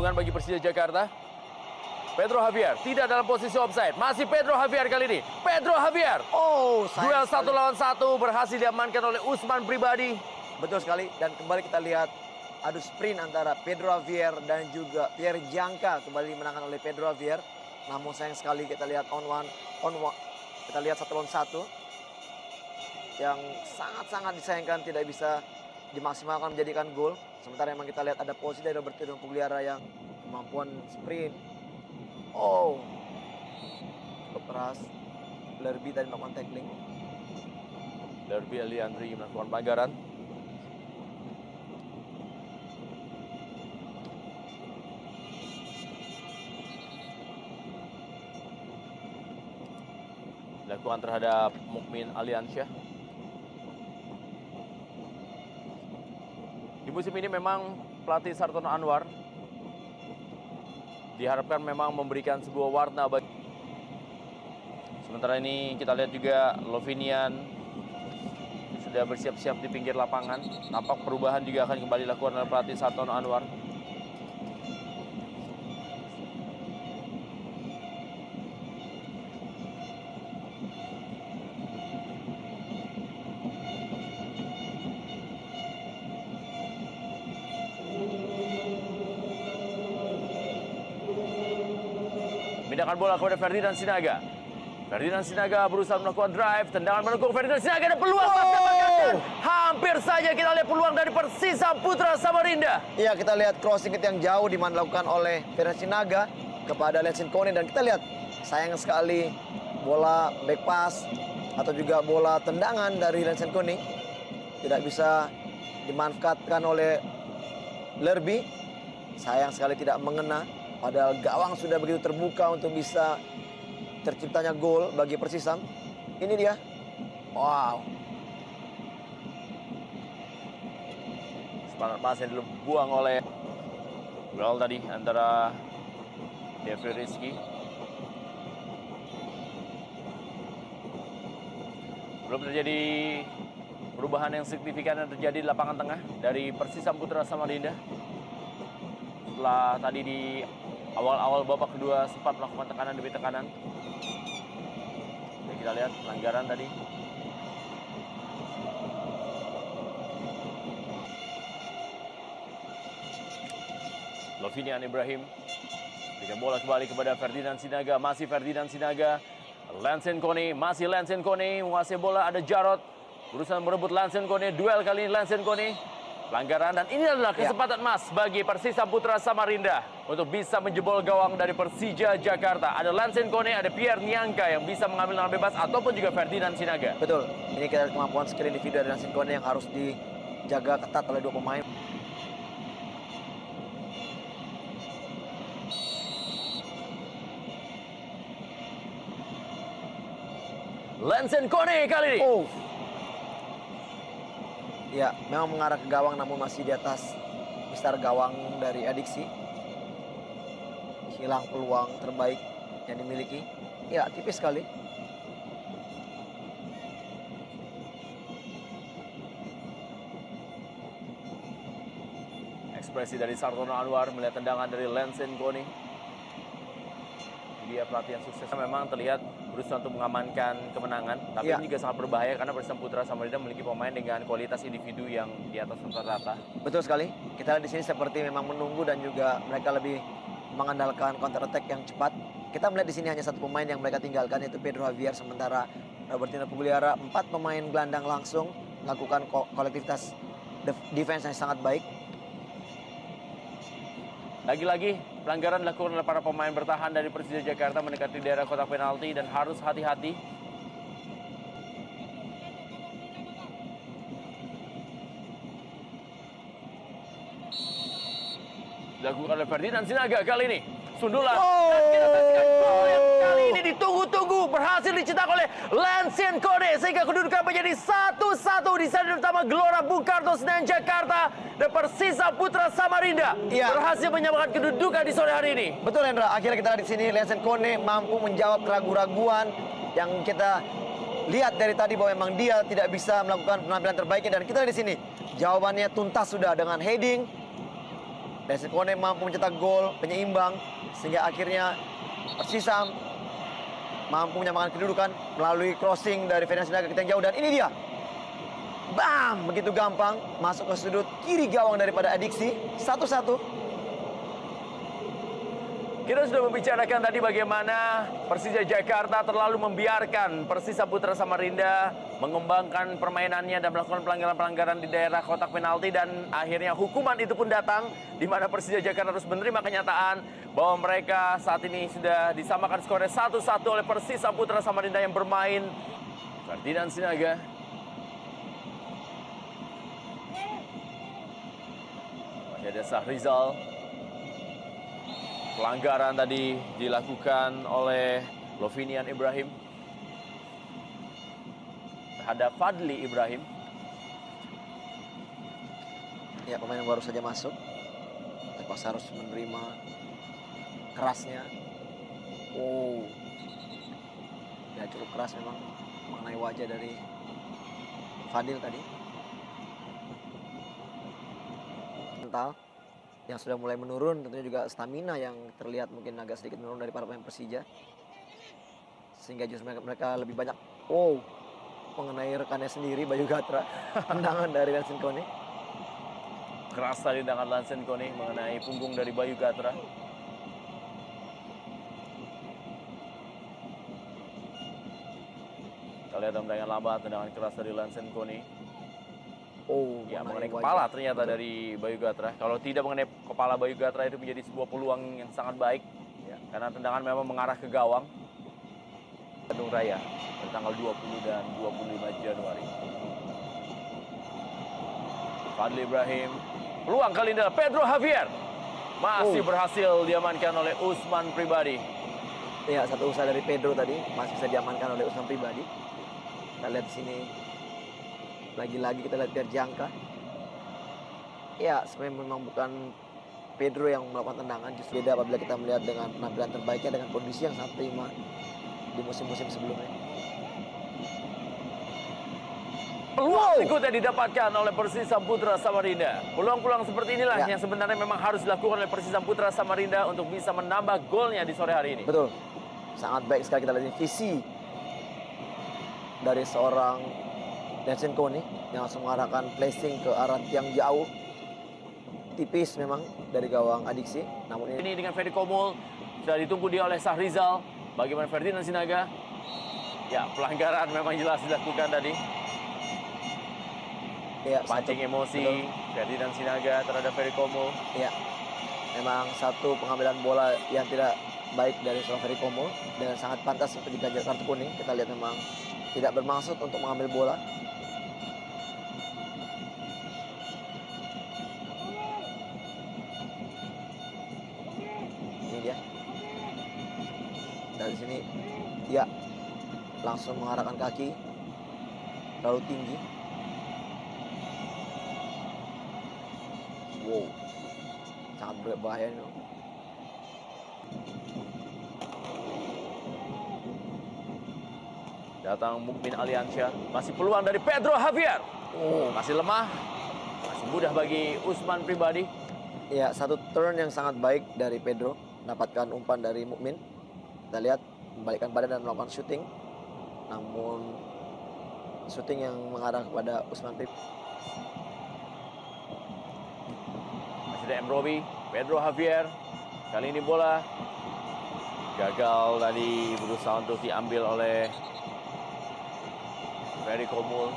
keuntungan bagi Persija Jakarta. Pedro Javier tidak dalam posisi offside. Masih Pedro Javier kali ini. Pedro Javier. Oh, Duel 1 lawan 1 berhasil diamankan oleh Usman Pribadi. Betul sekali. Dan kembali kita lihat adu sprint antara Pedro Javier dan juga Pierre Jangka. Kembali dimenangkan oleh Pedro Javier. Namun sayang sekali kita lihat on one. Kita lihat 1 lawan 1. Yang sangat-sangat disayangkan tidak bisa dimaksimalkan menjadikan gol. Sementara memang kita lihat ada posisi dari Robertino Pugliara yang kemampuan sprint. Oh, cukup keras. Lerby tadi melakukan tackling. Lerby Eliandri melakukan pelanggaran. Dilakukan terhadap Mukmin Aliansyah. Di musim ini memang pelatih Sartono Anwar diharapkan memang memberikan sebuah warna bagi. Sementara ini kita lihat juga Lovinian sudah bersiap-siap di pinggir lapangan. Tampak perubahan juga akan kembali dilakukan oleh pelatih Sartono Anwar. Pindahkan bola kepada Ferdinand Sinaga. Ferdinand Sinaga berusaha melakukan drive. Tendangan menekuk Ferdinand Sinaga. Ada peluang. Hampir saja kita lihat peluang dari Persisam Putra Samarinda. Iya, kita lihat crossing yang jauh di mana dilakukan oleh Ferdinand Sinaga kepada Lensin Kone. Dan kita lihat sayang sekali bola back pass atau juga bola tendangan dari Lensin Kone tidak bisa dimanfaatkan oleh Lerby. Sayang sekali tidak mengena. Padahal gawang sudah begitu terbuka untuk bisa terciptanya gol bagi Persisam. Ini dia. Wow. Semangat pas yang dibuang oleh duel tadi antara Devri Rizky. Belum terjadi perubahan yang signifikan yang terjadi di lapangan tengah dari Persisam Putra Samarinda. Setelah tadi di awal-awal babak kedua sempat melakukan tekanan demi tekanan. Oke, kita lihat pelanggaran tadi. Lovinian Ibrahim berikan bola kembali kepada Ferdinand Sinaga. Masih Ferdinand Sinaga. Lensin Kone, masih Lensin Kone menguasai bola. Ada Jarod berusaha merebut Lensin Kone. Duel kali ini Lensin Kone. Pelanggaran, dan ini adalah kesempatan emas bagi Persisam Putra Samarinda untuk bisa menjebol gawang dari Persija Jakarta. Ada Lensin Kone, ada Pierre Niangka yang bisa mengambil tendangan bebas ataupun juga Ferdinand Sinaga. Betul, ini kita kemampuan skill individu dari Lensin Kone yang harus dijaga ketat oleh dua pemain. Lensin Kone kali ini. Oh. Ya, memang mengarah ke gawang namun masih di atas besar gawang dari Adiksi. Hilang peluang terbaik yang dimiliki. Ya, tipis sekali. Ekspresi dari Sartono Anwar melihat tendangan dari Lensin Kone. Dia pelatih yang sukses. Memang terlihat berusaha untuk mengamankan kemenangan, tapi ini juga sangat berbahaya karena Persisam Putra Samarinda memiliki pemain dengan kualitas individu yang di atas rata-rata. Betul sekali. Kita lihat di sini seperti memang menunggu dan juga mereka lebih mengandalkan counter attack yang cepat. Kita melihat di sini hanya satu pemain yang mereka tinggalkan, yaitu Pedro Javier, sementara Robertino Pugliara 4 pemain gelandang langsung melakukan kolektivitas defense yang sangat baik. Lagi-lagi pelanggaran dilakukan oleh para pemain bertahan dari Persija Jakarta mendekati daerah kotak penalti dan harus hati-hati. Dilakukan oleh Ferdinand Sinaga kali ini. Sundulan. Dan kita saksikan gol yang kali ini ditunggu-tunggu. Berhasil dicetak oleh Lensin Kone. Sehingga kedudukan menjadi 1-1 di stadion utama Gelora Bung Karno, Senayan, Jakarta. Dan Persisam Putra Samarinda berhasil menyamakan kedudukan di sore hari ini. Betul, Hendra. Akhirnya kita lihat di sini Lensin Kone mampu menjawab keraguan-raguan yang kita lihat dari tadi bahwa memang dia tidak bisa melakukan penampilan terbaiknya. Dan kita lihat di sini jawabannya tuntas sudah dengan heading. Lensen Kone mampu mencetak gol penyeimbang sehingga akhirnya Persisam mampu menyamakan kedudukan melalui crossing dari Ferdinand Sinaga ke tiang jauh, dan ini dia. Bam! Begitu gampang masuk ke sudut kiri gawang daripada Adiksi. 1-1. Kita sudah membicarakan tadi bagaimana Persija Jakarta terlalu membiarkan Persisa Putra Samarinda mengembangkan permainannya dan melakukan pelanggaran-pelanggaran di daerah kotak penalti, dan akhirnya hukuman itu pun datang di mana Persija Jakarta harus menerima kenyataan bahwa mereka saat ini sudah disamakan skornya 1-1 oleh Persisa Putra Samarinda yang bermain Ferdinand Sinaga. Masih ada Sahrizal. Pelanggaran tadi dilakukan oleh Lovinian Ibrahim terhadap Fadli Ibrahim. Ya, pemain yang baru saja masuk. Terpaksa harus menerima kerasnya. Oh. Ya, cukup keras memang mengenai wajah dari Fadil tadi. Mental yang sudah mulai menurun, tentunya juga stamina yang terlihat mungkin agak sedikit menurun dari para pemain Persija, sehingga justru mereka lebih banyak mengenai rekannya sendiri, Bayu Gatra. Tendangan dari Lensen Kone. Keras tadi tendangan Lensen Kone mengenai punggung dari Bayu Gatra. Kita lihat tendangan lambat, tendangan keras dari Lensen Kone. Ya, mengenai kepala ternyata dari Bayu Gatra. Kalau tidak mengenai kepala Bayu Gatra itu menjadi sebuah peluang yang sangat baik. Ya, karena tendangan memang mengarah ke gawang. Bandung Raya pada tanggal 20 dan 25 Januari. Fadli Ibrahim. Peluang kali ini adalah Pedro Javier. Masih berhasil diamankan oleh Usman Pribadi. Ya, satu usaha dari Pedro tadi masih bisa diamankan oleh Usman Pribadi. Kita lihat di sini. Lagi-lagi kita lihat Jangka. Ya, sebenarnya memang bukan Pedro yang melakukan tendangan, justru beda apabila kita melihat dengan penampilan terbaiknya dengan kondisi yang sangat prima di musim-musim sebelumnya. Peluang berikutnya didapatkan oleh Persisa Putra Samarinda. Peluang-peluang seperti inilah yang sebenarnya memang harus dilakukan oleh Persisa Putra Samarinda untuk bisa menambah golnya di sore hari ini. Betul. Sangat baik sekali kita lihat visi dari seorang Lensen Kone yang langsung mengarahkan placing ke arah tiang jauh. Tipis memang dari gawang Adiksi. Namun ini dengan Ferry Komul sudah ditunggu dia oleh Sahrizal. Bagaimana Ferdinand Sinaga? Ya, pelanggaran memang jelas dilakukan tadi. Ya, pancing emosi Ferdinand Sinaga terhadap Ferry Komul. Ya, memang satu pengambilan bola yang tidak baik dari seorang Ferry Komul dan sangat pantas untuk diganjar kartu kuning. Kita lihat memang tidak bermaksud untuk mengambil bola. Dari sini, ya, langsung mengarahkan kaki, terlalu tinggi. Wow, sangat berbahaya ini. Datang Mukmin Aliansyah, masih peluang dari Pedro Javier. Masih lemah, masih mudah bagi Usman Pribadi. Ya, satu turn yang sangat baik dari Pedro, mendapatkan umpan dari Mukmin. Kita lihat membalikkan badan dan melakukan syuting, namun syuting yang mengarah kepada Usman Pribadi. Masih ada Robi, Pedro Javier. Kali ini bola gagal tadi, berusaha untuk diambil oleh Ferry Komul.